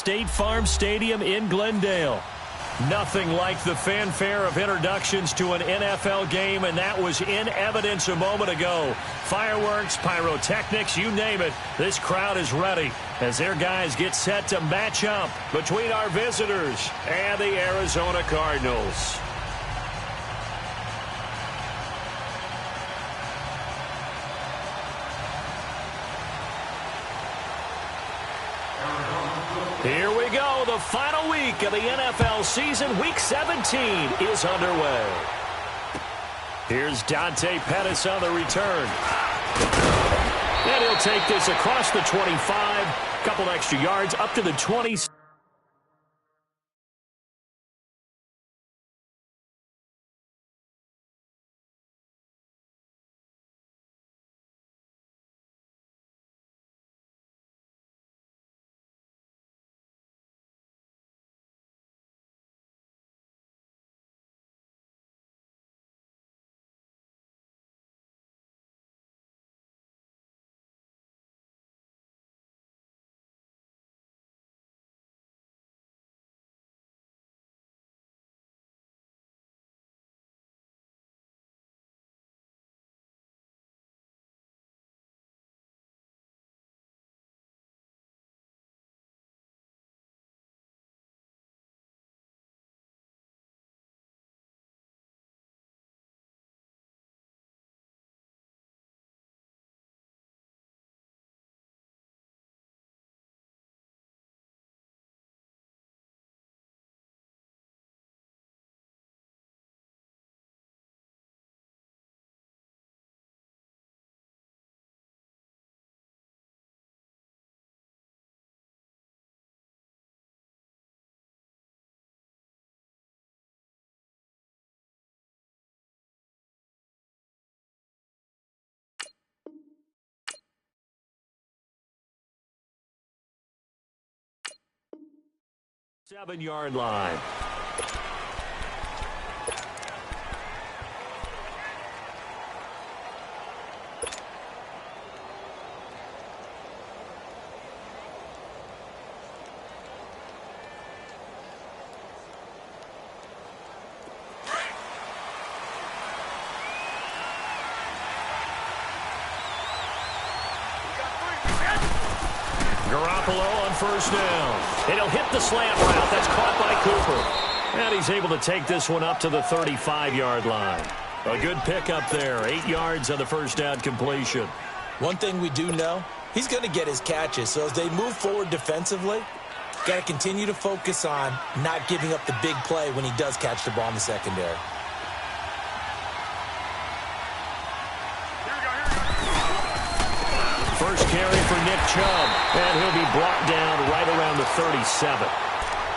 State Farm Stadium in Glendale. Nothing like the fanfare of introductions to an NFL game, and that was in evidence a moment ago. Fireworks, pyrotechnics, you name it. This crowd is ready as their guys get set to match up between our visitors and the Arizona Cardinals. Here we go. The final week of the NFL season. Week 17 is underway. Here's Dante Pettis on the return. And he'll take this across the 25. Couple extra yards up to the 20. Seven-yard line. Garoppolo on first down. And he'll hit the slant route. That's caught by Cooper. And he's able to take this one up to the 35-yard line. A good pickup there. 8 yards on the first down completion. One thing we do know, he's going to get his catches. So as they move forward defensively, got to continue to focus on not giving up the big play when he does catch the ball in the secondary. First carry for Nick Chubb, and he'll be brought down right around the 37.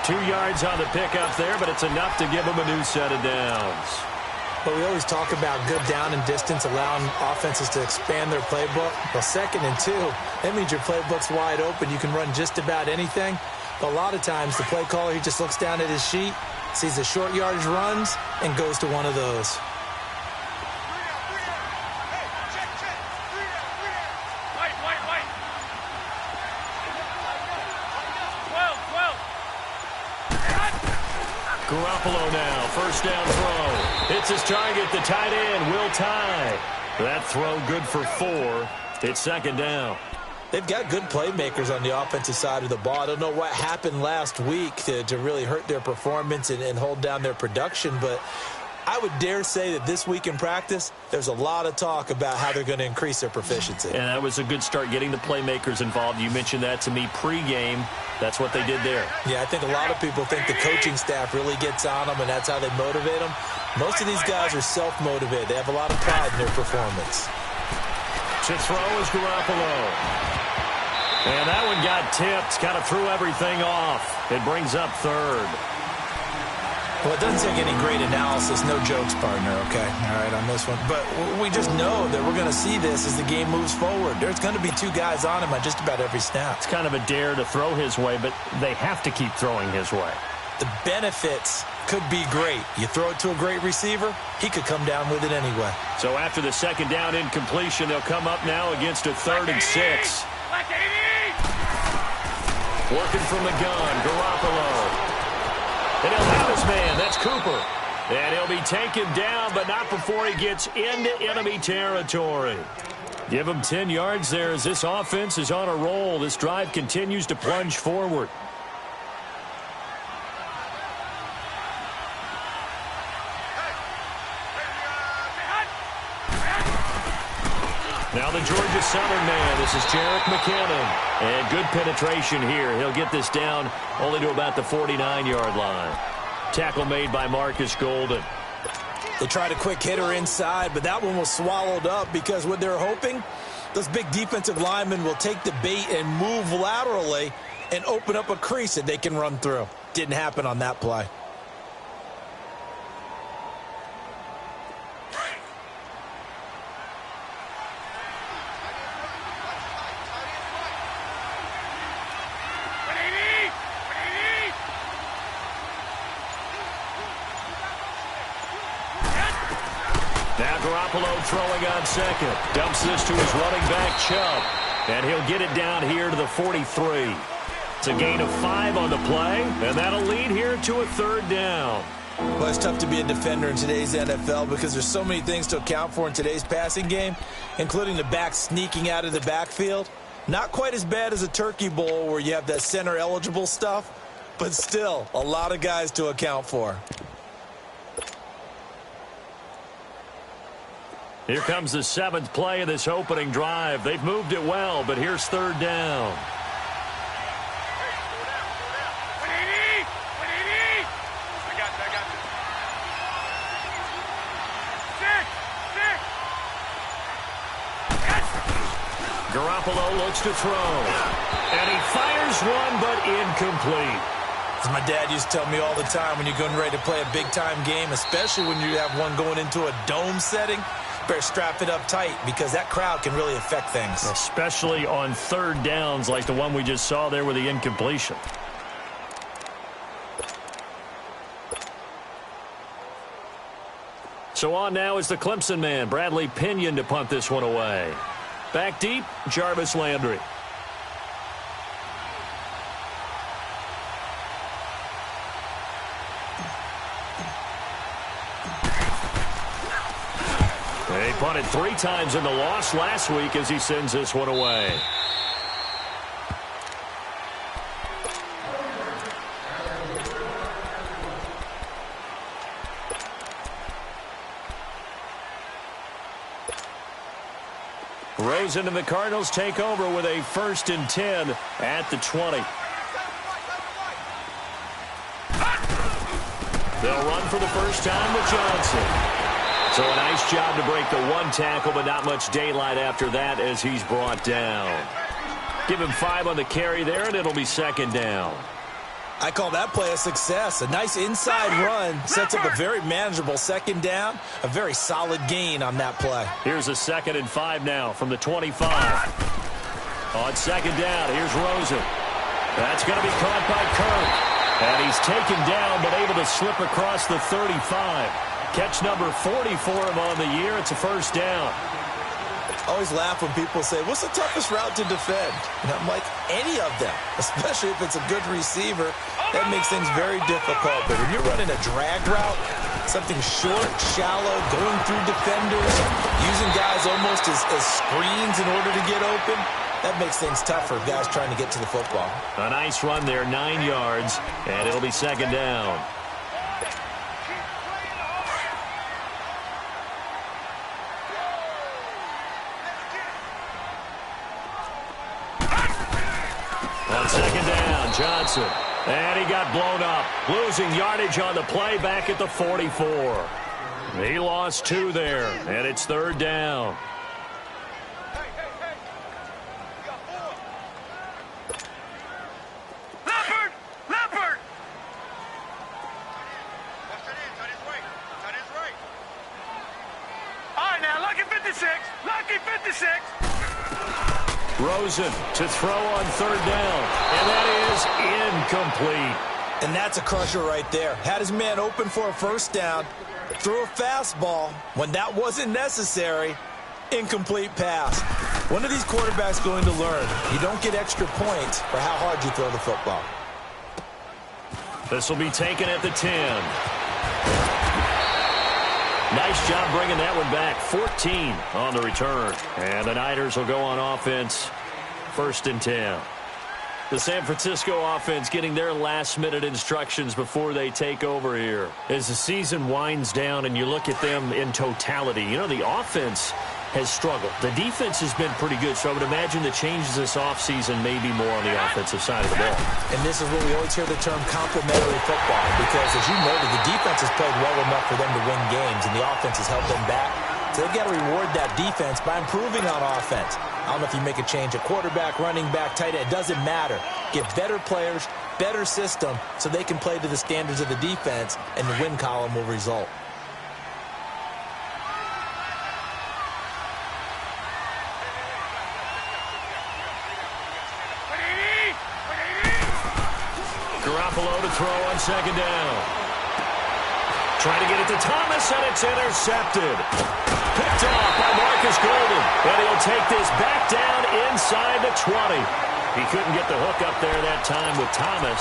2 yards on the pickup there, but it's enough to give him a new set of downs. But we always talk about good down and distance, allowing offenses to expand their playbook. Well, 2nd and 2, that means your playbook's wide open. You can run just about anything. But a lot of times, the play caller, he just looks down at his sheet, sees the short yardage runs, and goes to one of those. Garoppolo now, first down throw. It's his target, the tight end, Will Tye. That throw good for 4. It's 2nd down. They've got good playmakers on the offensive side of the ball. I don't know what happened last week to really hurt their performance and hold down their production, but I would dare say that this week in practice, there's a lot of talk about how they're going to increase their proficiency. And that was a good start, getting the playmakers involved. You mentioned that to me pregame. That's what they did there. Yeah, I think a lot of people think the coaching staff really gets on them, and that's how they motivate them. Most of these guys are self-motivated. They have a lot of pride in their performance. To throw is Garoppolo. And that one got tipped, kind of threw everything off. It brings up 3rd. Well, it doesn't take any great analysis. No jokes, partner, okay? All right, on this one. But we just know that we're going to see this as the game moves forward. There's going to be 2 guys on him on just about every snap. It's kind of a dare to throw his way, but they have to keep throwing his way. The benefits could be great. You throw it to a great receiver, he could come down with it anyway. So after the 2nd down incompletion, they'll come up now against a 3rd and 6. Working from the gun, Garoppolo. And he'll have his man. That's Cooper. And he'll be taken down, but not before he gets into enemy territory. Give him 10 yards there as this offense is on a roll. This drive continues to plunge forward. Now the Georgia Southern man. This is Jerick McKinnon. And good penetration here. He'll get this down only to about the 49-yard line. Tackle made by Marcus Golden. They tried a quick hitter inside, but that one was swallowed up because what they're hoping, those big defensive linemen will take the bait and move laterally and open up a crease that they can run through. Didn't happen on that play. Garoppolo throwing on second. Dumps this to his running back, Chubb. And he'll get it down here to the 43. It's a gain of 5 on the play, and that'll lead here to a third down. Well, it's tough to be a defender in today's NFL because there's so many things to account for in today's passing game, including the back sneaking out of the backfield. Not quite as bad as a turkey bowl where you have that center-eligible stuff, but still a lot of guys to account for. Here comes the 7th play of this opening drive. They've moved it well, but here's third down. Garoppolo looks to throw. And he fires one, but incomplete. As my dad used to tell me all the time, when you're getting ready to play a big-time game, especially when you have one going into a dome setting, better strap it up tight because that crowd can really affect things. Especially on third downs like the one we just saw there with the incompletion. So on now is the Clemson man, Bradley Pinion, to punt this one away. Back deep, Jarvis Landry. He punted 3 times in the loss last week as he sends this one away. Rosen and the Cardinals take over with a 1st and 10 at the 20. They'll run for the first time with Johnson. So a nice job to break the 1 tackle, but not much daylight after that as he's brought down. Give him 5 on the carry there, and it'll be 2nd down. I call that play a success. A nice inside run sets up a very manageable 2nd down. A very solid gain on that play. Here's a 2nd and 5 now from the 25. On 2nd down, here's Rosen. That's going to be caught by Kirk. And he's taken down, but able to slip across the 35. Catch number 40 for him on the year. It's a 1st down. I always laugh when people say, what's the toughest route to defend? And I'm like, any of them, especially if it's a good receiver. That makes things very difficult. But when you're running a drag route, something short, shallow, going through defenders, using guys almost as screens in order to get open, that makes things tough for guys trying to get to the football. A nice run there, 9 yards, and it'll be 2nd down. On 2nd down, Johnson. And he got blown up. Losing yardage on the play back at the 44. He lost 2 there, and it's 3rd down. Leopard! All right, now, lucky 56. Lucky 56. Rosen to throw on 3rd down, and that is incomplete. And that's a crusher right there. Had his man open for a 1st down, threw a fastball when that wasn't necessary, Incomplete pass. When are these quarterbacks going to learn? You don't get extra points for how hard you throw the football. This will be taken at the 10. Nice job bringing that one back. 14 on the return. And the Niners will go on offense. 1st and 10. The San Francisco offense getting their last-minute instructions before they take over here. As the season winds down and you look at them in totality, you know, the offense has struggled. The defense has been pretty good, so I would imagine the changes this offseason may be more on the offensive side of the ball. And this is where we always hear the term complementary football, because as you noted, the defense has played well enough for them to win games, and the offense has held them back. So they've got to reward that defense by improving on offense. I don't know if you make a change at quarterback, running back, tight end. It doesn't matter. Get better players, better system, so they can play to the standards of the defense, and the win column will result. Garoppolo to throw on 2nd down. Trying to get it to Thomas, and it's intercepted. Picked off by Marcus Golden. And he'll take this back down inside the 20. He couldn't get the hook up there that time with Thomas.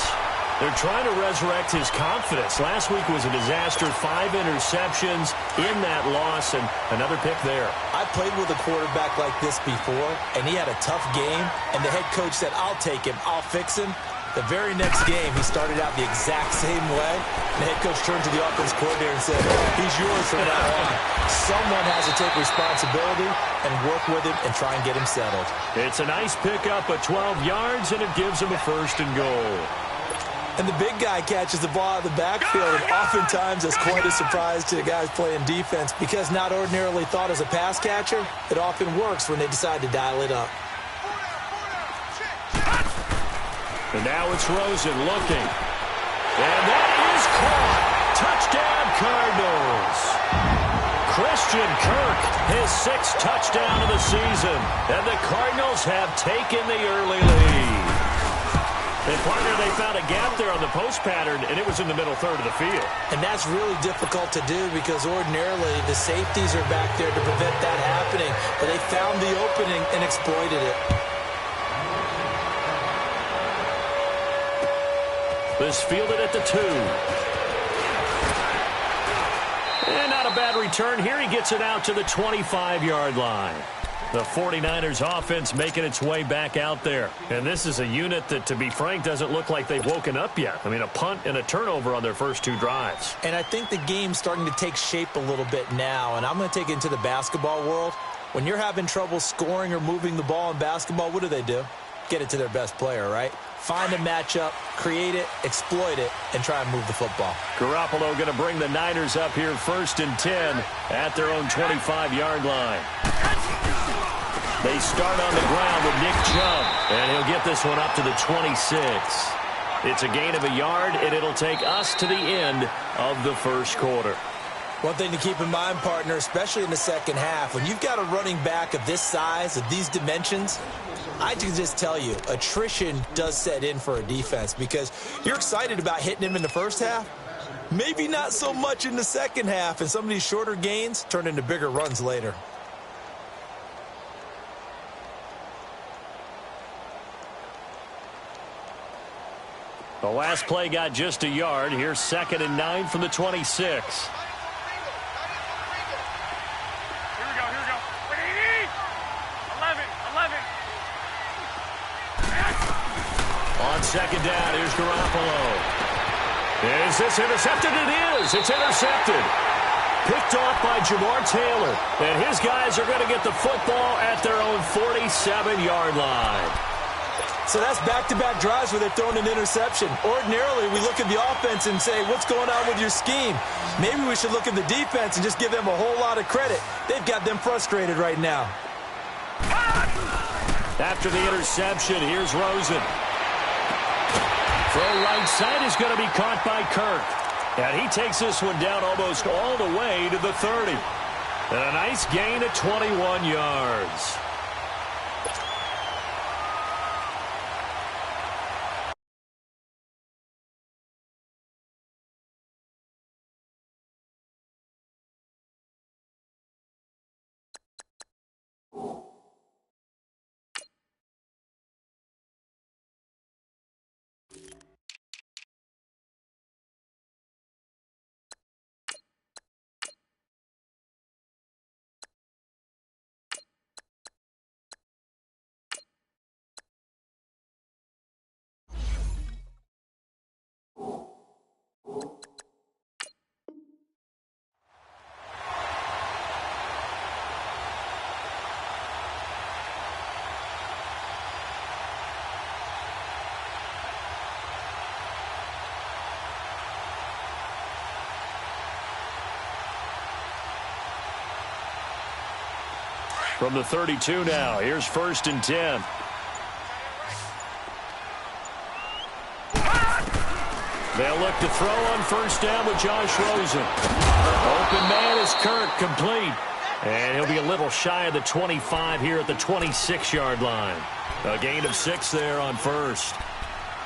They're trying to resurrect his confidence. Last week was a disaster. 5 interceptions in that loss, and another pick there. I played with a quarterback like this before, and he had a tough game, and the head coach said, "I'll take him. I'll fix him." The very next game, he started out the exact same way. The head coach turned to the offense coordinator and said, "He's yours from now on." Someone has to take responsibility and work with him and try and get him settled. It's a nice pickup of 12 yards, and it gives him a 1st and goal. And the big guy catches the ball out of the backfield, and oftentimes that's quite a surprise to the guys playing defense, because not ordinarily thought as a pass catcher, it often works when they decide to dial it up. And now it's Rosen looking. And that is caught. Touchdown, Cardinals. Christian Kirk, his 6th touchdown of the season. And the Cardinals have taken the early lead. And partner, they found a gap there on the post pattern, and it was in the middle third of the field. And that's really difficult to do, because ordinarily the safeties are back there to prevent that happening. But they found the opening and exploited it. This fielded at the 2. And not a bad return here. He gets it out to the 25-yard line. The 49ers offense making its way back out there. And this is a unit that, to be frank, doesn't look like they've woken up yet. I mean, a punt and a turnover on their first 2 drives. And I think the game's starting to take shape a little bit now. And I'm going to take it into the basketball world. When you're having trouble scoring or moving the ball in basketball, what do? Get it to their best player, right? Find a matchup, create it, exploit it, and try and move the football. Garoppolo going to bring the Niners up here 1st and 10 at their own 25-yard line. They start on the ground with Nick Chubb, and he'll get this one up to the 26. It's a gain of a yard, and it'll take us to the end of the first quarter. One thing to keep in mind, partner, especially in the second half, when you've got a running back of this size, of these dimensions, I can just tell you, attrition does set in for a defense, because you're excited about hitting him in the first half. Maybe not so much in the second half, and some of these shorter gains turn into bigger runs later. The last play got just a yard. Here's 2nd and 9 from the 26. On 2nd down, here's Garoppolo. Is this intercepted? It is. It's intercepted. Picked off by Jamar Taylor. And his guys are going to get the football at their own 47-yard line. So that's back-to-back drives where they're throwing an interception. Ordinarily, we look at the offense and say, what's going on with your scheme? Maybe we should look at the defense and just give them a whole lot of credit. They've got them frustrated right now. After the interception, here's Rosen. Throw right side is going to be caught by Kirk. And he takes this one down almost all the way to the 30. And a nice gain of 21 yards. from the 32 now. Here's 1st and 10. They'll look to throw on 1st down with Josh Rosen. Open man is Kirk, complete. And he'll be a little shy of the 25 here at the 26-yard line. A gain of 6 there on 1st.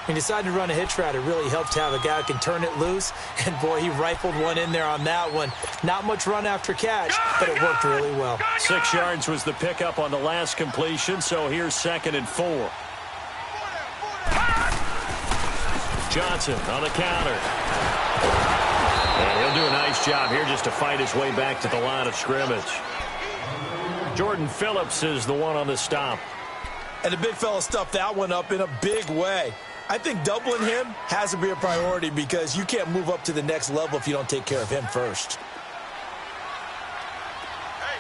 He decided to run a hitch route. It really helped to have a guy who can turn it loose. And, boy, he rifled one in there on that one. Not much run after catch, but it worked really well. 6 yards was the pickup on the last completion, so here's 2nd and 4. Johnson on the counter. And he'll do a nice job here just to fight his way back to the line of scrimmage. Jordan Phillips is the one on the stop. And the big fella stuffed that one up in a big way. I think doubling him has to be a priority because you can't move up to the next level if you don't take care of him first. Hey.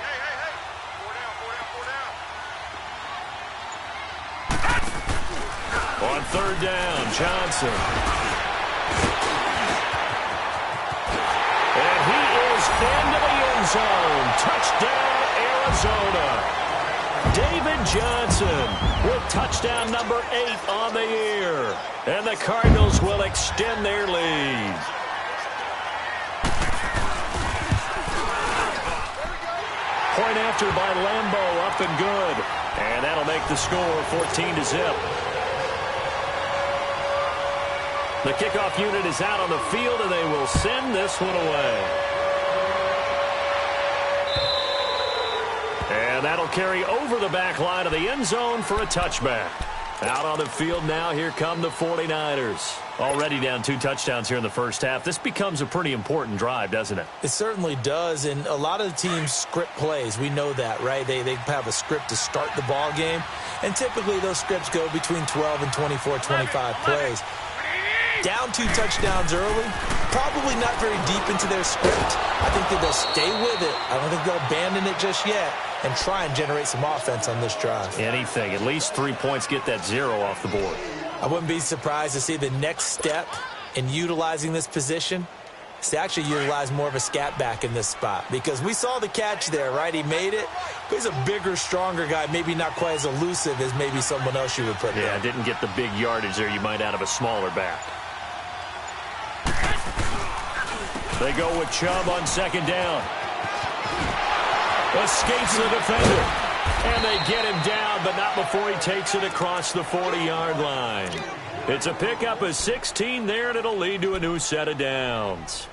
4 down. On 3rd down, Johnson. And he is into the end zone. Touchdown, Arizona. David Johnson with touchdown number 8 on the year. And the Cardinals will extend their lead. Point after by Lambeau, up and good. And that'll make the score 14-0. The kickoff unit is out on the field, and they will send this one away. And that'll carry over the back line of the end zone for a touchback. Out on the field now, here come the 49ers. Already down 2 touchdowns here in the first half. This becomes a pretty important drive, doesn't it? It certainly does, and a lot of the teams script plays. We know that, right? They have a script to start the ball game, and typically those scripts go between 12 and 24, 25 plays. Down 2 touchdowns early, probably not very deep into their script. I think that they'll stay with it. I don't think they'll abandon it just yet and try and generate some offense on this drive. Anything. At least 3 points, get that 0 off the board. I wouldn't be surprised to see the next step in utilizing this position is to actually utilize more of a scat back in this spot, because we saw the catch there, right? He made it. But he's a bigger, stronger guy, maybe not quite as elusive as maybe someone else you would put there. Yeah, didn't get the big yardage there you might out of a smaller back. They go with Chubb on 2nd down. Escapes the defender. And they get him down, but not before he takes it across the 40-yard line. It's a pickup of 16 there, and it'll lead to a new set of downs.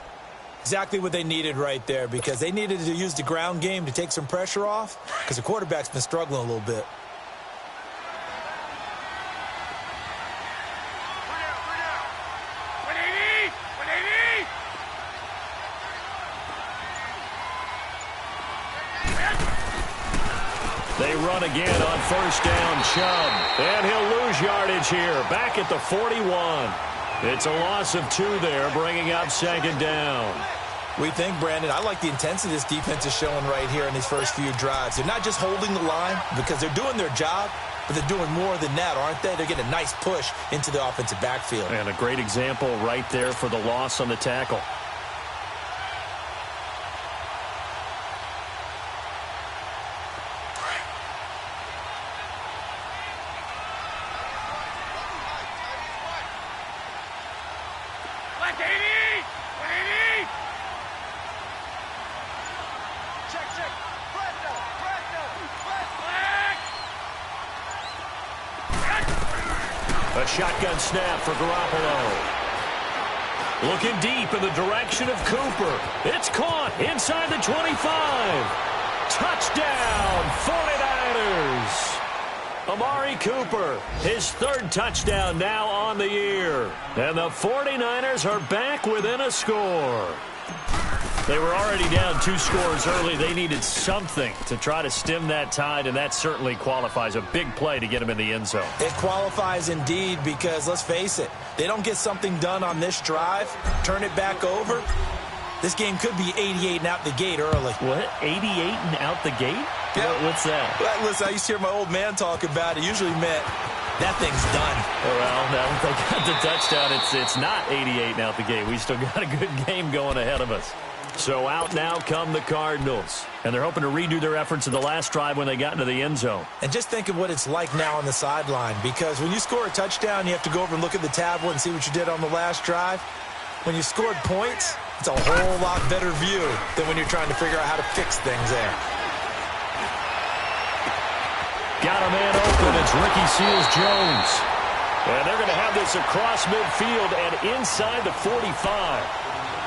Exactly what they needed right there, because they needed to use the ground game to take some pressure off, because the quarterback's been struggling a little bit. They run again on 1st down, Chubb. And he'll lose yardage here, back at the 41. It's a loss of 2 there, bringing up 2nd down. We think, Brandon, I like the intensity this defense is showing right here in these first few drives. They're not just holding the line because they're doing their job, but they're doing more than that, aren't they? They're getting a nice push into the offensive backfield. And a great example right there for the loss on the tackle. A shotgun snap for Garoppolo. Looking deep in the direction of Cooper. It's caught inside the 25. Touchdown, 49ers. Amari Cooper, his 3rd touchdown now on the year. And the 49ers are back within a score. They were already down 2 scores early. They needed something to try to stem that tide, and that certainly qualifies. A big play to get them in the end zone. It qualifies indeed, because let's face it, they don't get something done on this drive, turn it back over, this game could be 88 and out the gate early. What? 88 and out the gate? Yeah. What's that? Well, listen, I used to hear my old man talk about it. Usually meant that thing's done. Well, now they got the touchdown. It's not 88 and out the gate. We still got a good game going ahead of us. So out now come the Cardinals. And they're hoping to redo their efforts in the last drive when they got into the end zone. And just think of what it's like now on the sideline, because when you score a touchdown, you have to go over and look at the tablet and see what you did on the last drive. When you scored points, it's a whole lot better view than when you're trying to figure out how to fix things there. Got a man open. It's Ricky Seals-Jones. And they're going to have this across midfield and inside the 45.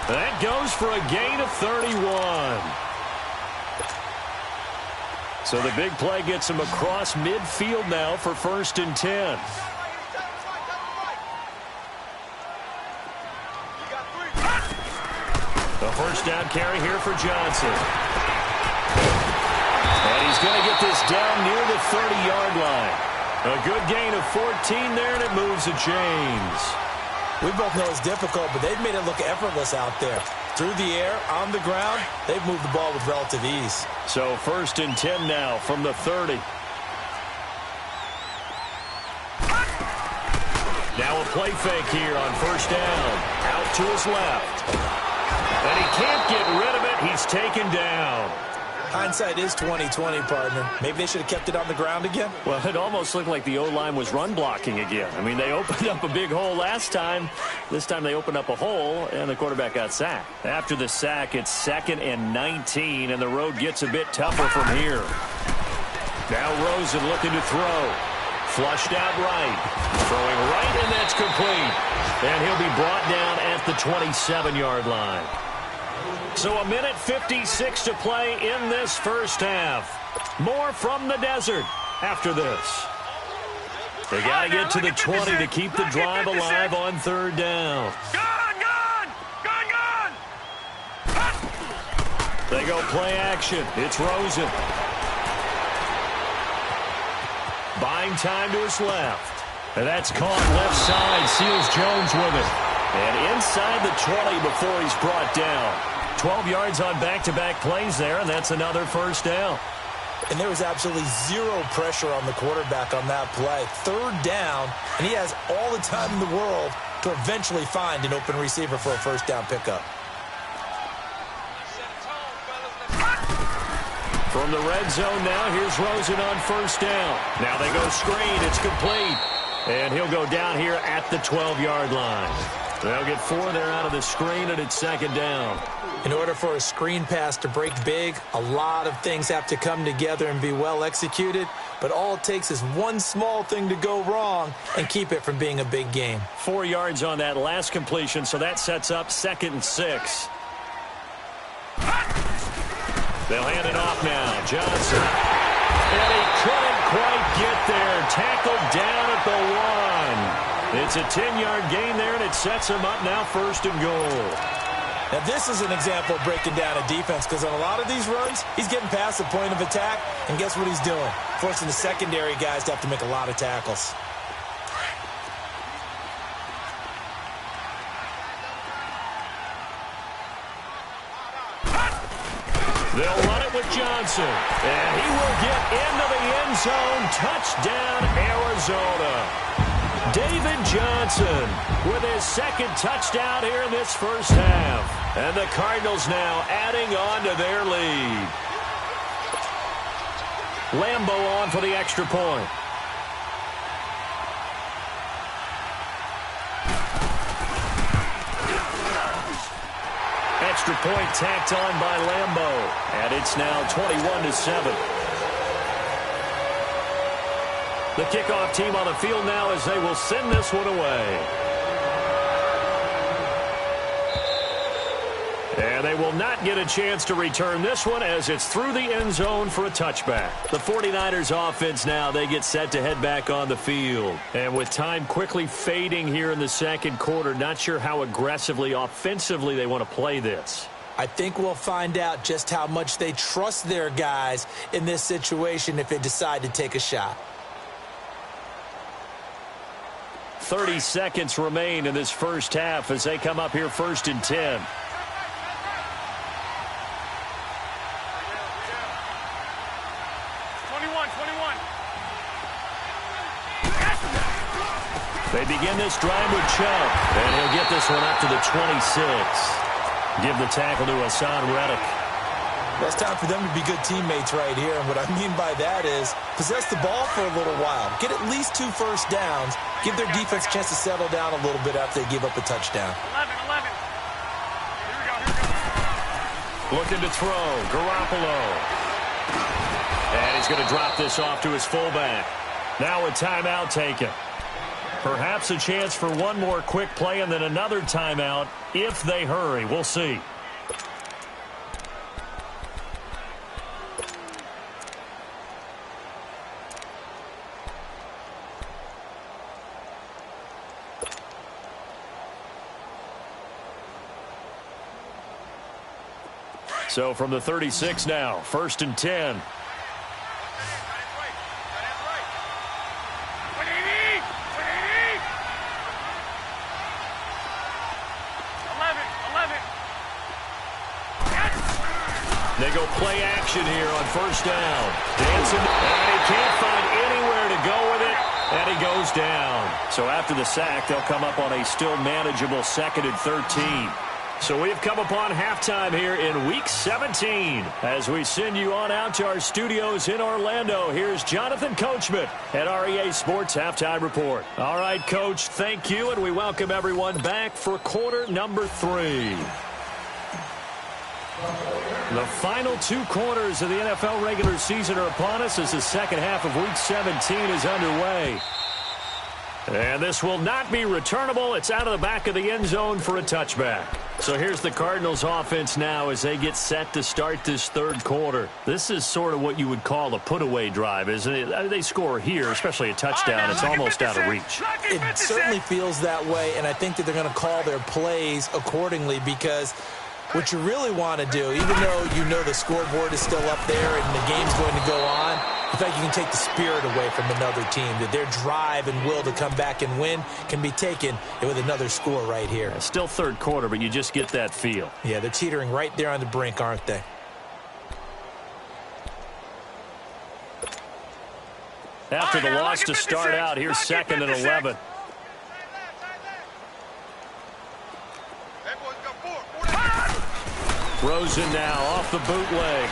That goes for a gain of 31. So the big play gets him across midfield now for 1st and 10. The first down carry here for Johnson. And he's going to get this down near the 30-yard line. A good gain of 14 there, and it moves the chains. We both know it's difficult, but they've made it look effortless out there. Through the air, on the ground, they've moved the ball with relative ease. So 1st and 10 now from the 30. Now a play fake here on 1st down. Out to his left. And he can't get rid of it. He's taken down. Hindsight is 20/20, partner. Maybe they should have kept it on the ground again. Well, it almost looked like the O-line was run blocking again. I mean, they opened up a big hole last time. This time they opened up a hole, and the quarterback got sacked. After the sack, it's 2nd and 19, and the road gets a bit tougher from here. Now Rosen looking to throw. Flushed out right. Throwing right, and that's complete. And he'll be brought down at the 27-yard line. So 1:56 to play in this first half. More from the desert after this. They got to get to the 20 to keep the drive alive on 3rd down. Gone! They go play action. It's Rosen. Buying time to his left. And that's caught left side. Seals-Jones with it. And inside the 20 before he's brought down. 12 yards on back-to-back plays there, and that's another 1st down. And there was absolutely zero pressure on the quarterback on that play. 3rd down, and he has all the time in the world to eventually find an open receiver for a 1st down pickup. From the red zone now, here's Rosen on 1st down. Now they go screen. It's complete. And he'll go down here at the 12-yard line. They'll get 4 there out of the screen, and it's 2nd down. In order for a screen pass to break big, a lot of things have to come together and be well executed, but all it takes is one small thing to go wrong and keep it from being a big game. 4 yards on that last completion, so that sets up 2nd and 6. They'll hand it off now. Johnson. And he couldn't quite get there. Tackled down at the 1. It's a 10-yard gain there, and it sets him up now 1st and goal. Now, this is an example of breaking down a defense, because on a lot of these runs, he's getting past the point of attack, and guess what he's doing? Forcing the secondary guys to have to make a lot of tackles. They'll run it with Johnson, and he will get into the end zone. Touchdown, Arizona. David Johnson with his 2nd touchdown here in this first half. And the Cardinals now adding on to their lead. Lambeau on for the extra point. Extra point tacked on by Lambeau. And it's now 21-7. The kickoff team on the field now as they will send this one away. And they will not get a chance to return this one as it's through the end zone for a touchback. The 49ers offense now, they get set to head back on the field. And with time quickly fading here in the 2nd quarter, not sure how aggressively, offensively they want to play this. I think we'll find out just how much they trust their guys in this situation if they decide to take a shot. 30 seconds remain in this first half as they come up here 1st and 10. They begin this drive with Chubb, and he'll get this one up to the 26. Give the tackle to Hassan Reddick. Well, it's time for them to be good teammates right here. And what I mean by that is possess the ball for a little while. Get at least 2 first downs. Give their defense a chance to settle down a little bit after they give up a touchdown. 11. Looking to throw. Garoppolo. And he's going to drop this off to his fullback. Now a timeout taken. Perhaps a chance for one more quick play and then another timeout if they hurry. We'll see. So from the 36 now, 1st and 10. They go play action here on 1st down. Dancing, and he can't find anywhere to go with it, and he goes down. So after the sack, they'll come up on a still manageable 2nd and 13. So we've come upon halftime here in Week 17. As we send you on out to our studios in Orlando, here's Jonathan Coachman at REA Sports Halftime Report. All right, Coach, thank you, and we welcome everyone back for quarter number 3. The final 2 quarters of the NFL regular season are upon us as the second half of Week 17 is underway. And this will not be returnable. It's out of the back of the end zone for a touchback. So here's the Cardinals offense now as they get set to start this 3rd quarter. This is sort of what you would call a put-away drive, isn't it? They score here, especially a touchdown. It's almost out of reach. It certainly feels that way, and I think that they're going to call their plays accordingly because what you really want to do, even though you know the scoreboard is still up there and the game's going to go on, in fact, you can take the spirit away from another team, that their drive and will to come back and win can be taken with another score right here. It's still 3rd quarter, but you just get that feel. Yeah, they're teetering right there on the brink, aren't they? After the loss to start out, here's 2nd and 11. Rosen now off the bootleg.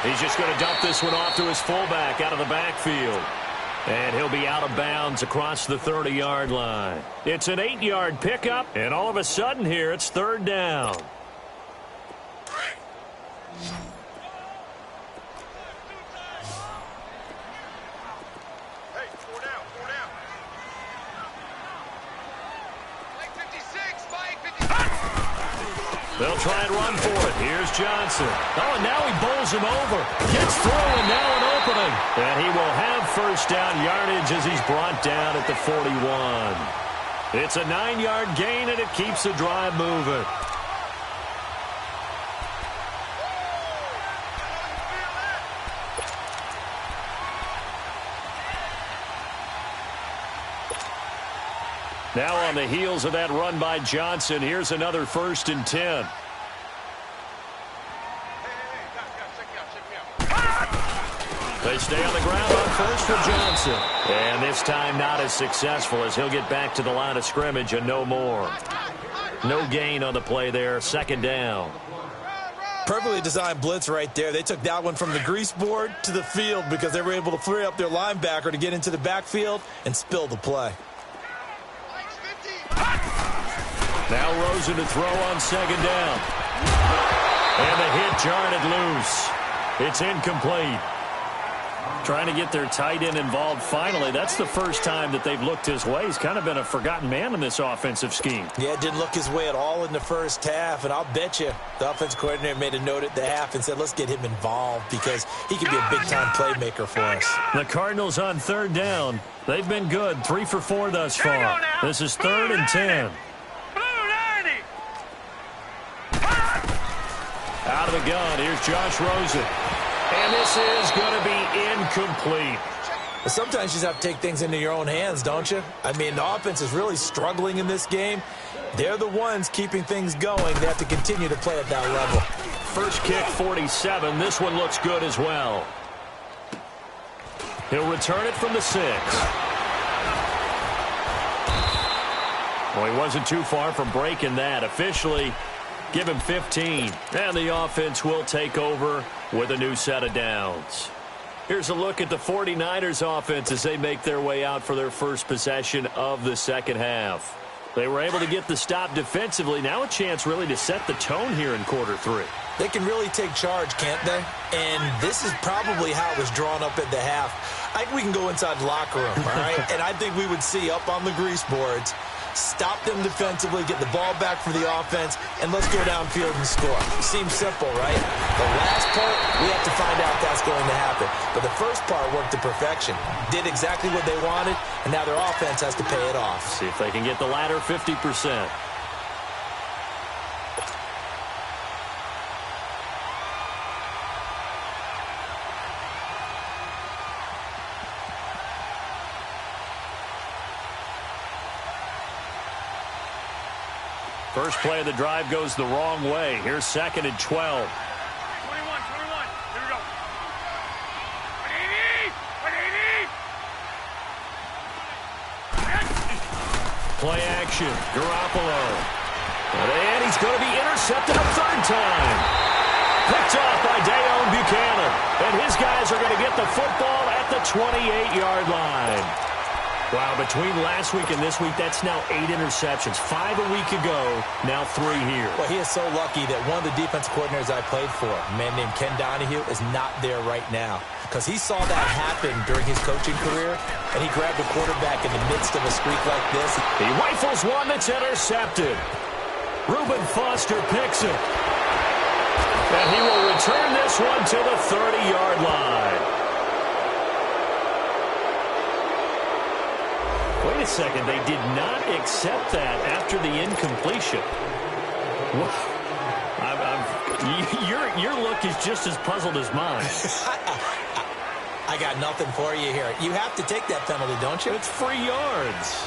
He's just going to dump this one off to his fullback out of the backfield. And he'll be out of bounds across the 30-yard line. It's an 8-yard pickup, and all of a sudden here it's 3rd down. They'll try and run for it. Here's Johnson. Oh, and now he bowls him over. Gets through, and now an opening. And he will have 1st down yardage as he's brought down at the 41. It's a 9-yard gain, and it keeps the drive moving. Now on the heels of that run by Johnson, here's another 1st and 10. They stay on the ground on 1st for Johnson. And this time not as successful as he'll get back to the line of scrimmage and no more. No gain on the play there, 2nd down. Perfectly designed blitz right there. They took that one from the grease board to the field because they were able to free up their linebacker to get into the backfield and spill the play. Now Rosen to throw on 2nd down. And the hit jarred it loose. It's incomplete. Trying to get their tight end involved finally. That's the first time that they've looked his way. He's kind of been a forgotten man in this offensive scheme. Yeah, it didn't look his way at all in the first half. And I'll bet you the offensive coordinator made a note at the half and said, let's get him involved because he could be a big-time playmaker for us. The Cardinals on 3rd down. They've been good, 3 for 4 thus far. This is 3rd and 10. Out of the gun, here's Josh Rosen. And this is going to be incomplete. Sometimes you just have to take things into your own hands, don't you? I mean, the offense is really struggling in this game. They're the ones keeping things going. They have to continue to play at that level. First kick, 47. This one looks good as well. He'll return it from the 6. Well, he wasn't too far from breaking that. Officially, give him 15. And the offense will take over with a new set of downs. Here's a look at the 49ers offense as they make their way out for their first possession of the second half. They were able to get the stop defensively. Now a chance really to set the tone here in quarter 3. They can really take charge, can't they? And this is probably how it was drawn up at the half. I think we can go inside the locker room, all right? And I think we would see up on the grease boards, stop them defensively, get the ball back for the offense, and let's go downfield and score. Seems simple, right? The last part, we have to find out if that's going to happen. But the first part worked to perfection. Did exactly what they wanted, and now their offense has to pay it off. See if they can get the latter 50%. First play of the drive goes the wrong way. Here's 2nd and 12. 21. Here we go. 180. Play action. Garoppolo. And he's going to be intercepted a third time. Picked off by Dayon Buchanan. And his guys are going to get the football at the 28-yard line. Wow, between last week and this week, that's now 8 interceptions. 5 a week ago, now 3 here. Well, he is so lucky that one of the defensive coordinators I played for, a man named Ken Donahue, is not there right now. Because he saw that happen during his coaching career, and he grabbed a quarterback in the midst of a streak like this. He rifles one that's intercepted. Reuben Foster picks it. And he will return this one to the 30-yard line. Wait a second, they did not accept that after the incompletion. Your look is just as puzzled as mine. I got nothing for you here. You have to take that penalty, don't you? It's free yards.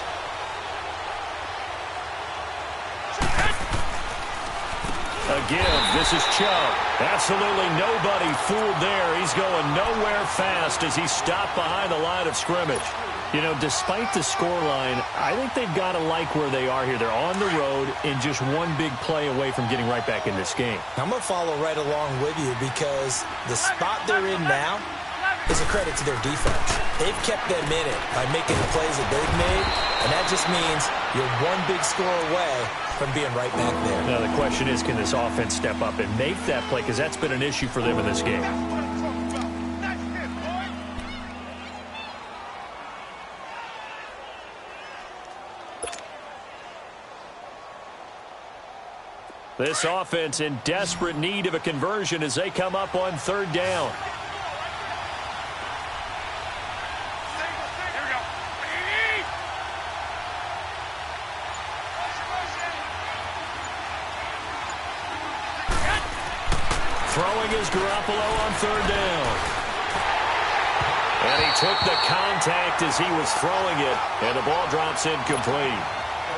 Again, this is Chubb. Absolutely nobody fooled there. He's going nowhere fast as he stopped behind the line of scrimmage. You know, despite the scoreline, I think they've got to like where they are here. They're on the road and just one big play away from getting right back in this game. I'm going to follow right along with you because the spot they're in now is a credit to their defense. They've kept them in it by making the plays that they've made, and that just means you're one big score away from being right back there. Now, the question is, can this offense step up and make that play? Because that's been an issue for them in this game. This offense in desperate need of a conversion as they come up on 3rd down. Here we go. 180. Throwing is Garoppolo on 3rd down. And he took the contact as he was throwing it, and the ball drops incomplete.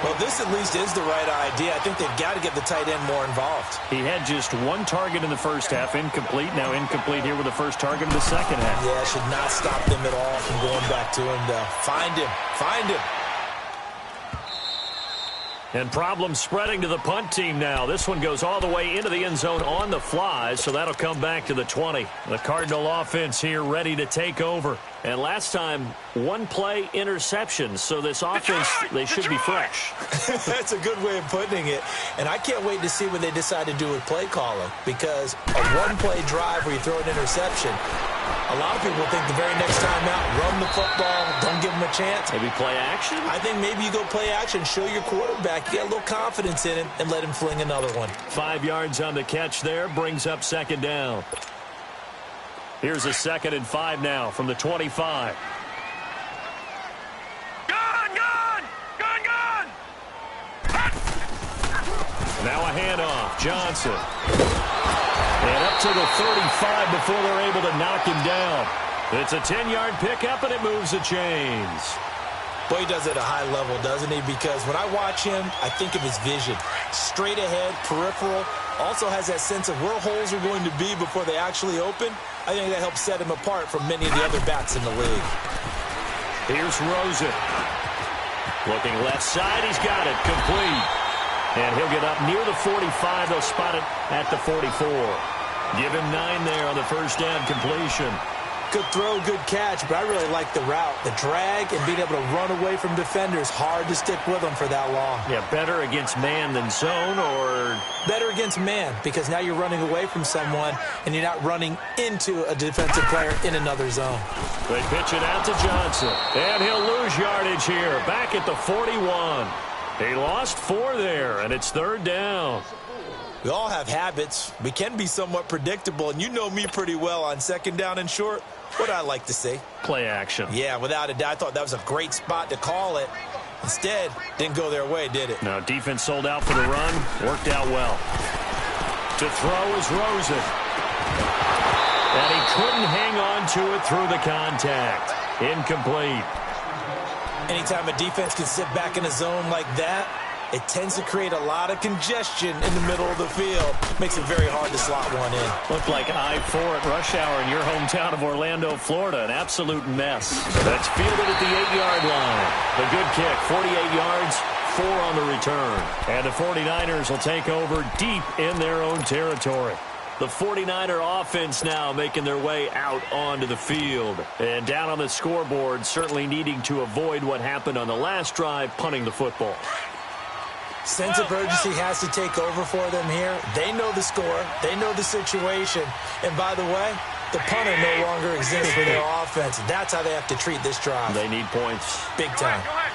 Well, this at least is the right idea. I think they've got to get the tight end more involved. He had just 1 target in the first half, incomplete. Now incomplete here with the first target of the second half. Yeah, it should not stop them at all from going back to him, though. Find him. Find him. And problems spreading to the punt team now. This one goes all the way into the end zone on the fly, so that'll come back to the 20. The Cardinal offense here ready to take over. And last time, 1 play interception, so this offense, they should be fresh. That's a good way of putting it. And I can't wait to see what they decide to do with play calling, because a 1-play drive where you throw an interception, a lot of people think the very next time out, run the football, don't give them a chance. Maybe play action? I think maybe you go play action, show your quarterback, you got a little confidence in him, and let him fling another one. 5 yards on the catch there, brings up 2nd down. Here's a 2nd and 5 now from the 25. Gone! Now a handoff, Johnson. And up to the 35 before they're able to knock him down. It's a 10-yard pickup, and it moves the chains. Boy, he does it at a high level, doesn't he? Because when I watch him, I think of his vision. Straight ahead, peripheral, also has that sense of where holes are going to be before they actually open. I think that helps set him apart from many of the other backs in the league. Here's Rosen. Looking left side, he's got it, complete. And he'll get up near the 45. They'll spot it at the 44. Give him 9 there on the first down completion. Good throw, good catch, but I really like the route. The drag and being able to run away from defenders, hard to stick with them for that long. Yeah, better against man than zone, or? Better against man, because now you're running away from someone and you're not running into a defensive player in another zone. They pitch it out to Johnson, and he'll lose yardage here, back at the 41. He lost 4 there, and it's 3rd down. We all have habits. We can be somewhat predictable, and you know me pretty well on 2nd down and short. What I like to see. Play action. Yeah, without a doubt. I thought that was a great spot to call it. Instead, didn't go their way, did it? No, defense sold out for the run. Worked out well. To throw is Rosen. And he couldn't hang on to it through the contact. Incomplete. Anytime a defense can sit back in a zone like that, it tends to create a lot of congestion in the middle of the field. Makes it very hard to slot one in. Looked like I-4 at rush hour in your hometown of Orlando, Florida. An absolute mess. That's fielded at the 8-yard line. The good kick, 48 yards, 4 on the return. And the 49ers will take over deep in their own territory. The 49er offense now making their way out onto the field. And down on the scoreboard, certainly needing to avoid what happened on the last drive, punting the football. Sense of urgency has to take over for them here. They know the score. They know the situation. And by the way, the punter no longer exists for their offense. That's how they have to treat this drive. They need points. Big time. Go ahead.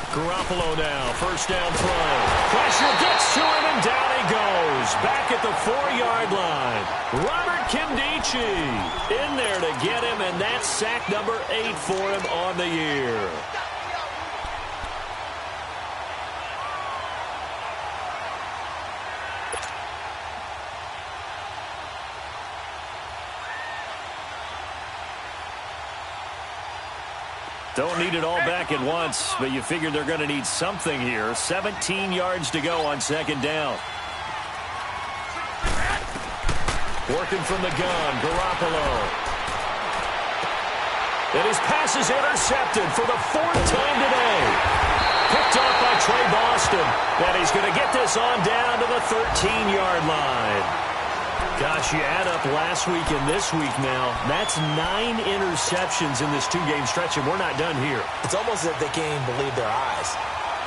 Garoppolo now, first down throw. Pressure gets to him, and down he goes. Back at the 4-yard line. Robert Kimdichie in there to get him, and that's sack number 8 for him on the year. Don't need it all back at once, but you figure they're going to need something here. 17 yards to go on 2nd down. Working from the gun, Garoppolo. And his pass is intercepted for the 4th time today. Picked off by Trey Boston. And he's going to get this on down to the 13-yard line. Gosh, you add up last week and this week now, that's 9 interceptions in this 2-game stretch, and we're not done here. It's almost as if they can't even believe their eyes.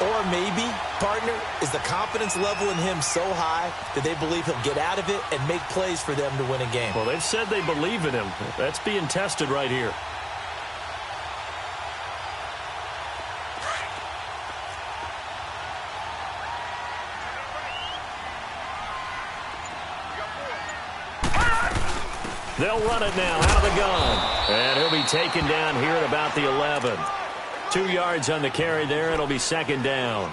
Or maybe, partner, is the confidence level in him so high that they believe he'll get out of it and make plays for them to win a game. Well, they've said they believe in him. That's being tested right here. They'll run it now out of the gun. And he'll be taken down here at about the 11. 2 yards on the carry there. It'll be 2nd down.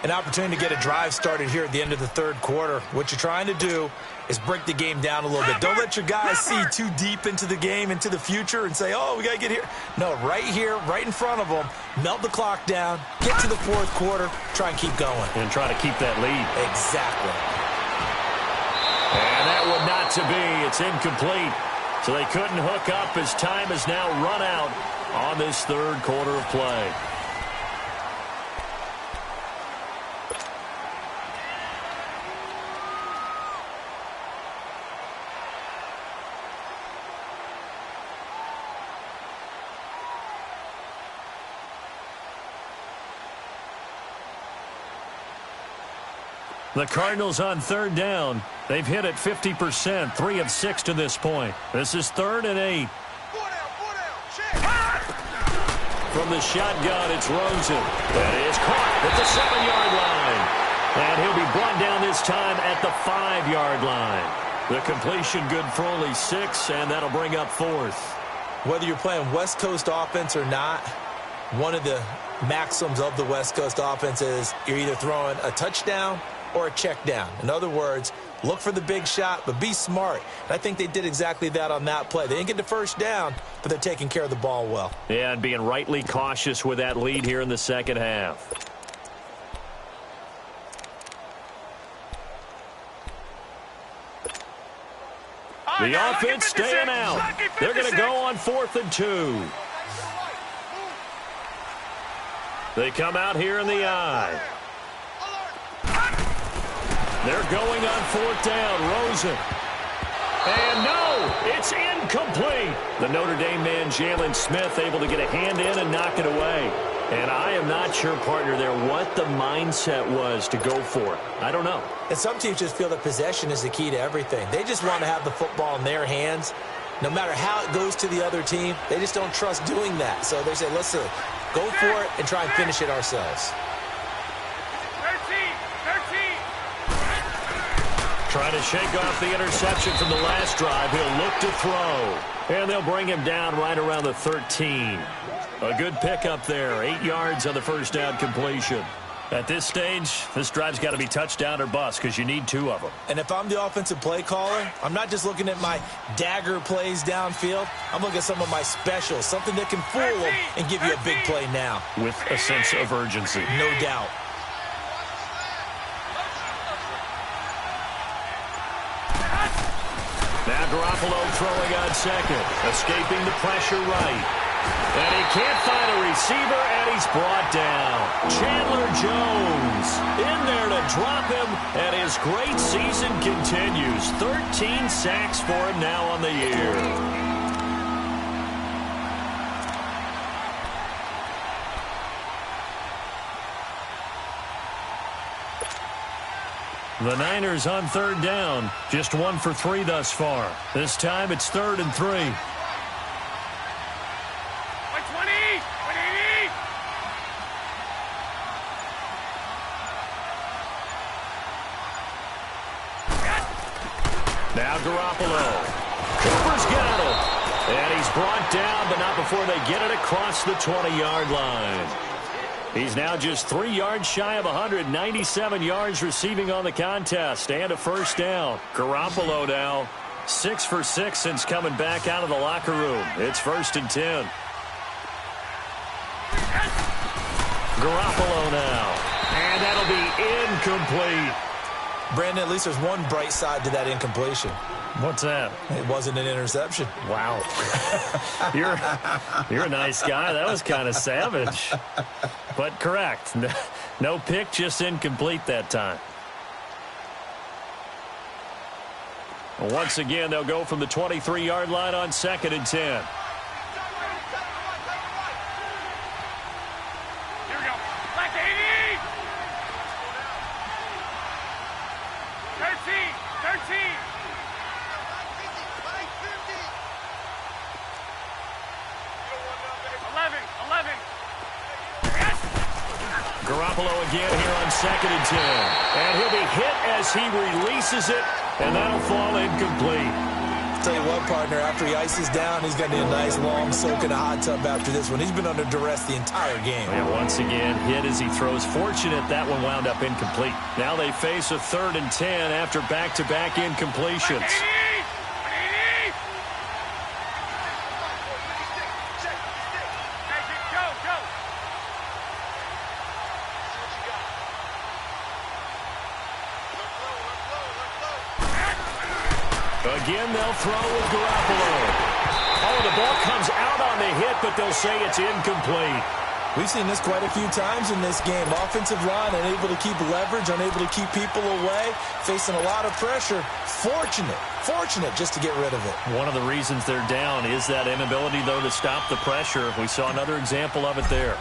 An opportunity to get a drive started here at the end of the 3rd quarter. What you're trying to do is break the game down a little bit. Don't let your guys see too deep into the game, into the future, and say, oh, we got to get here. No, right here, right in front of them, melt the clock down, get to the 4th quarter, try and keep going. And try to keep that lead. Exactly. And that would not to be. It's incomplete. So they couldn't hook up as time is now run out on this 3rd quarter of play. The Cardinals on 3rd down. They've hit it 50%, 3 of 6 to this point. This is 3rd and 8. From the shotgun, it's Rosen. That is caught at the 7-yard line. And he'll be brought down this time at the 5-yard line. The completion good for only 6, and that'll bring up 4th. Whether you're playing West Coast offense or not, one of the maxims of the West Coast offense is you're either throwing a touchdown or a check down. In other words, look for the big shot, but be smart. And I think they did exactly that on that play. They didn't get the first down, but they're taking care of the ball well. Yeah, and being rightly cautious with that lead here in the 2nd half. The offense staying out. They're going to go on 4th and 2. They come out here in the I. They're going on 4th down. Rosen. And no, it's incomplete. The Notre Dame man, Jalen Smith, able to get a hand in and knock it away. And I am not sure, partner, there what the mindset was to go for it. I don't know. And some teams just feel that possession is the key to everything. They just want to have the football in their hands. No matter how it goes to the other team, they just don't trust doing that. So they say, let's go for it and try and finish it ourselves. 13. Trying to shake off the interception from the last drive. He'll look to throw. And they'll bring him down right around the 13. A good pickup there. 8 yards on the first down completion. At this stage, this drive's got to be touchdown or bust because you need 2 of them. And if I'm the offensive play caller, I'm not just looking at my dagger plays downfield. I'm looking at some of my specials, something that can fool them and give you a big play now. With a sense of urgency. No doubt. Now Garoppolo throwing on second. Escaping the pressure right. And he can't find a receiver, and he's brought down. Chandler Jones in there to drop him, and his great season continues. 13 sacks for him now on the year. The Niners on 3rd down. Just 1 for 3 thus far. This time it's 3rd and 3. 120. 180. Now Garoppolo. Cooper's got it. And he's brought down, but not before they get it across the 20-yard line. He's now just 3 yards shy of 197 yards receiving on the contest and a first down. Garoppolo now 6 for 6 since coming back out of the locker room. It's 1st and 10. Garoppolo now. And that'll be incomplete. Brandon, at least there's one bright side to that incompletion. What's that? It wasn't an interception. Wow. You're a nice guy. That was kind of savage. But correct. No pick, just incomplete that time. Once again, they'll go from the 23-yard line on 2nd and 10. Here we go. Black 80. 13. 11. Yes. Garoppolo again here on 2nd and 10. And he'll be hit as he releases it, and that'll fall incomplete. Tell you what, partner, after he ices down, he's going to need a nice long soak in a hot tub after this one. He's been under duress the entire game. And once again, hit as he throws. Fortunate that one wound up incomplete. Now they face a 3rd and 10 after back-to-back incompletions. 180. Go. Again, they'll throw with Garoppolo. Oh, the ball comes out on the hit, but they'll say it's incomplete. We've seen this quite a few times in this game. Offensive line unable to keep leverage, unable to keep people away, facing a lot of pressure. Fortunate just to get rid of it. One of the reasons they're down is that inability, though, to stop the pressure. We saw another example of it there.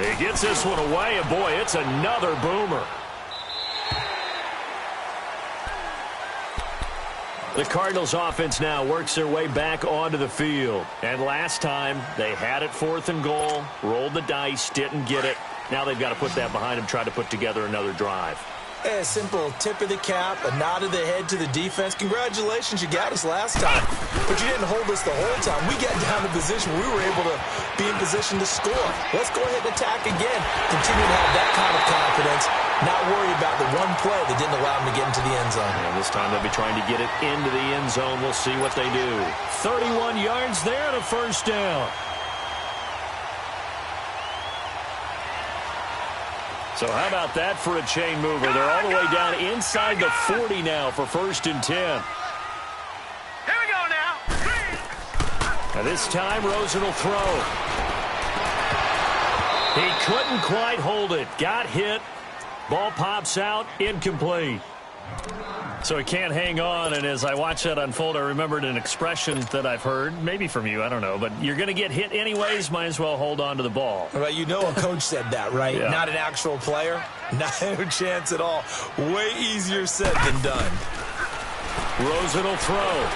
He gets this one away, and boy, it's another boomer. The Cardinals offense now works their way back onto the field. And last time, they had it 4th and goal, rolled the dice, didn't get it. Now they've got to put that behind them, try to put together another drive. A simple tip of the cap, a nod of the head to the defense. Congratulations, you got us last time. But you didn't hold us the whole time. We got down to position. We were able to be in position to score. Let's go ahead and attack again. Continue to have that kind of confidence. Not worry about the one play that didn't allow them to get into the end zone. And this time they'll be trying to get it into the end zone. We'll see what they do. 31 yards there to first down. So how about that for a chain mover? They're all the way down inside the 40 now for 1st and 10. Here we go now. And this time, Rosen will throw. He couldn't quite hold it. Got hit. Ball pops out. Incomplete. So he can't hang on, and as I watch that unfold, I remembered an expression that I've heard, maybe from you, I don't know, but you're going to get hit anyways, might as well hold on to the ball. Right, you know a coach said that, right? Yeah. Not an actual player. No chance at all. Way easier said than done. Rosen will throw.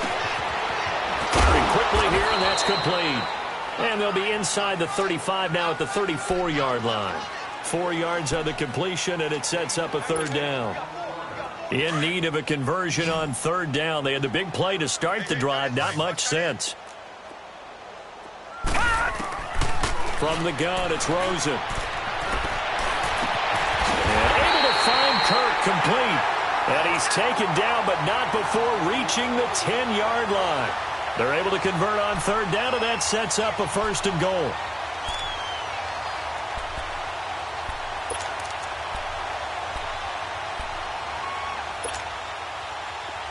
Firing quickly here, and that's complete. And they'll be inside the 35 now at the 34-yard line. 4 yards on the completion, and it sets up a 3rd down. In need of a conversion on 3rd down. They had the big play to start the drive. Not much sense. From the gun, it's Rosen. And able to find Kirk complete. And he's taken down, but not before reaching the 10-yard line. They're able to convert on 3rd down, and that sets up a 1st and goal.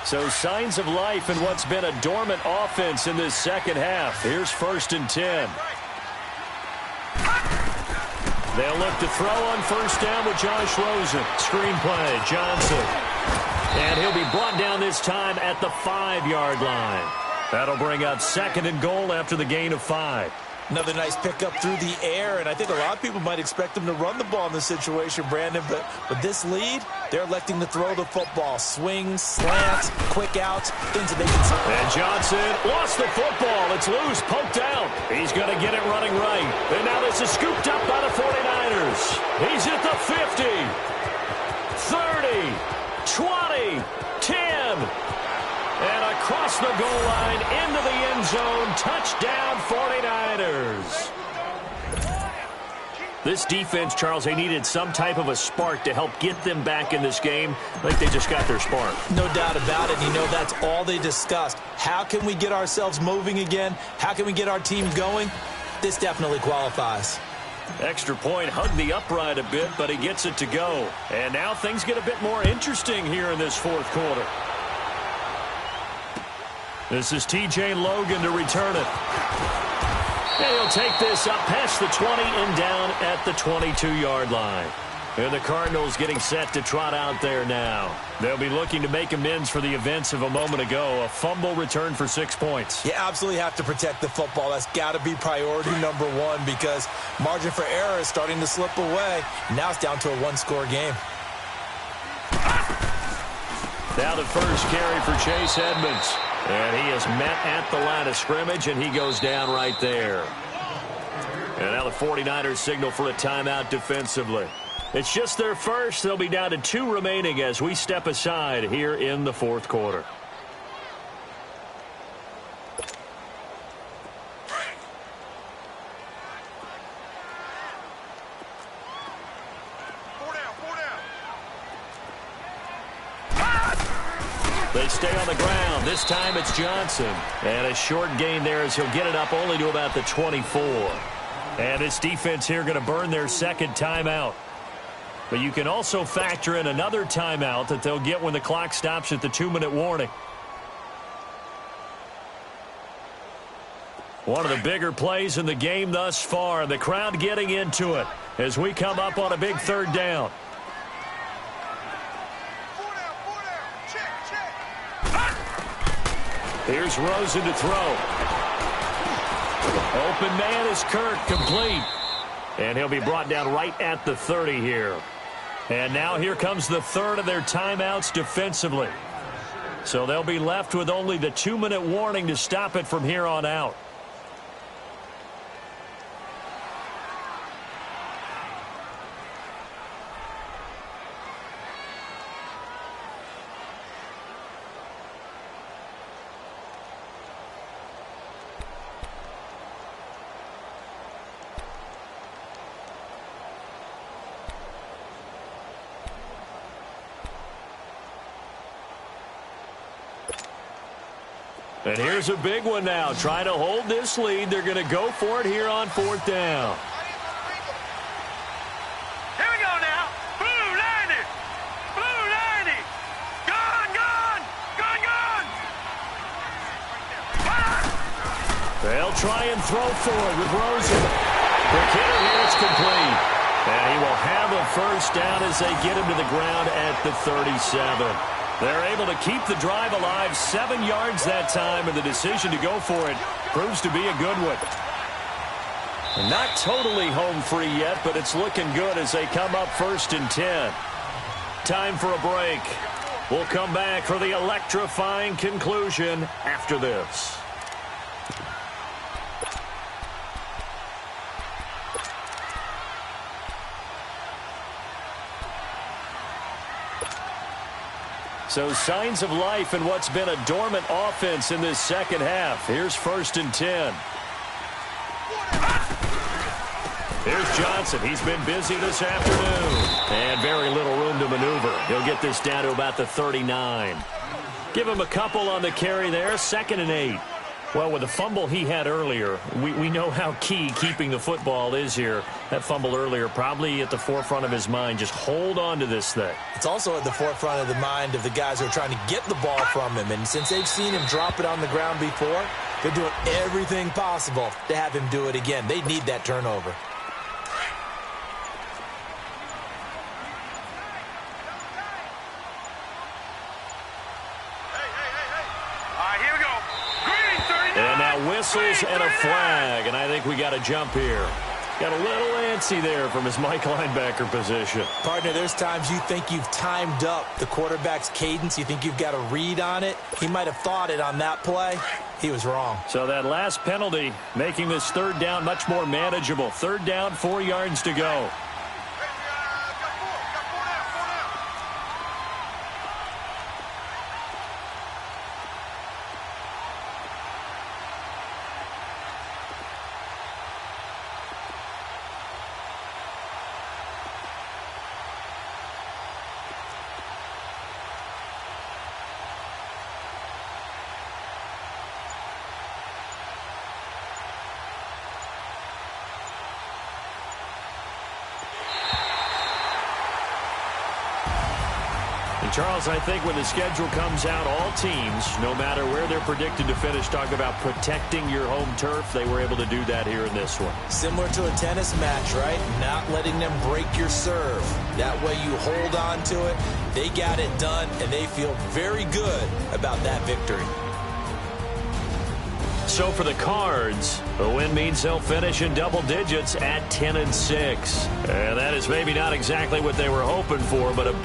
So signs of life in what's been a dormant offense in this second half. Here's 1st and 10. They'll look to throw on 1st down with Josh Rosen. Screenplay, Johnson. And he'll be brought down this time at the 5-yard line. That'll bring up 2nd and goal after the gain of 5. Another nice pickup through the air, and I think a lot of people might expect them to run the ball in this situation, Brandon, but with this lead, they're electing to throw the football. Swings, slants, quick outs, things that they can see. And Johnson lost the football. It's loose, poked out. He's going to get it running right. And now this is scooped up by the 49ers. He's at the 50, 30, 20, 10. And across the goal line, into the end zone, touchdown 49ers. This defense, Charles, they needed some type of a spark to help get them back in this game. I think they just got their spark. No doubt about it. You know, that's all they discussed. How can we get ourselves moving again? How can we get our team going? This definitely qualifies. Extra point, hugged the upright a bit, but he gets it to go. And now things get a bit more interesting here in this 4th quarter. This is T.J. Logan to return it. And he'll take this up past the 20 and down at the 22-yard line. And the Cardinals getting set to trot out there now. They'll be looking to make amends for the events of a moment ago. A fumble return for 6 points. You absolutely have to protect the football. That's got to be priority number 1 because margin for error is starting to slip away. Now it's down to a 1-score game. Now the first carry for Chase Edmonds. And he is met at the line of scrimmage, and he goes down right there. And now the 49ers signal for a timeout defensively. It's just their first. They'll be down to 2 remaining as we step aside here in the 4th quarter. They stay on the ground. This time it's Johnson. And a short gain there as he'll get it up only to about the 24. And this defense here going to burn their 2nd timeout. But you can also factor in another timeout that they'll get when the clock stops at the 2-minute warning. One of the bigger plays in the game thus far. The crowd getting into it as we come up on a big 3rd down. Here's Rosen to throw. Open man is Kirk, complete. And he'll be brought down right at the 30 here. And now here comes the 3rd of their timeouts defensively. So they'll be left with only the 2-minute warning to stop it from here on out. And here's a big one now. Trying to hold this lead. They're going to go for it here on 4th down. Here we go now. try and throw forward with Rosen. The hitter here is complete. And he will have a first down as they get him to the ground at the 37. They're able to keep the drive alive, 7 yards that time, and the decision to go for it proves to be a good one. Not totally home free yet, but it's looking good as they come up 1st and 10. Time for a break. We'll come back for the electrifying conclusion after this. So signs of life in what's been a dormant offense in this second half. Here's 1st and 10. Here's Johnson. He's been busy this afternoon. And very little room to maneuver. He'll get this down to about the 39. Give him a couple on the carry there. 2nd and 8. Well, with the fumble he had earlier, we know how key keeping the football is here. That fumble earlier probably at the forefront of his mind. Just hold on to this thing. It's also at the forefront of the mind of the guys who are trying to get the ball from him. And since they've seen him drop it on the ground before, they're doing everything possible to have him do it again. They need that turnover. And now whistles and a flag, and I think we got a jump here. Got a little antsy there from his Mike linebacker position. Partner, there's times you think you've timed up the quarterback's cadence. You think you've got a read on it. He might have thought it on that play. He was wrong. So that last penalty making this 3rd down much more manageable. 3rd down, 4 yards to go. Charles, I think when the schedule comes out, all teams, no matter where they're predicted to finish, talk about protecting your home turf. They were able to do that here in this one. Similar to a tennis match, right? Not letting them break your serve. That way you hold on to it. They got it done, and they feel very good about that victory. So for the Cards, a win means they'll finish in double digits at 10-6. And that is maybe not exactly what they were hoping for, but a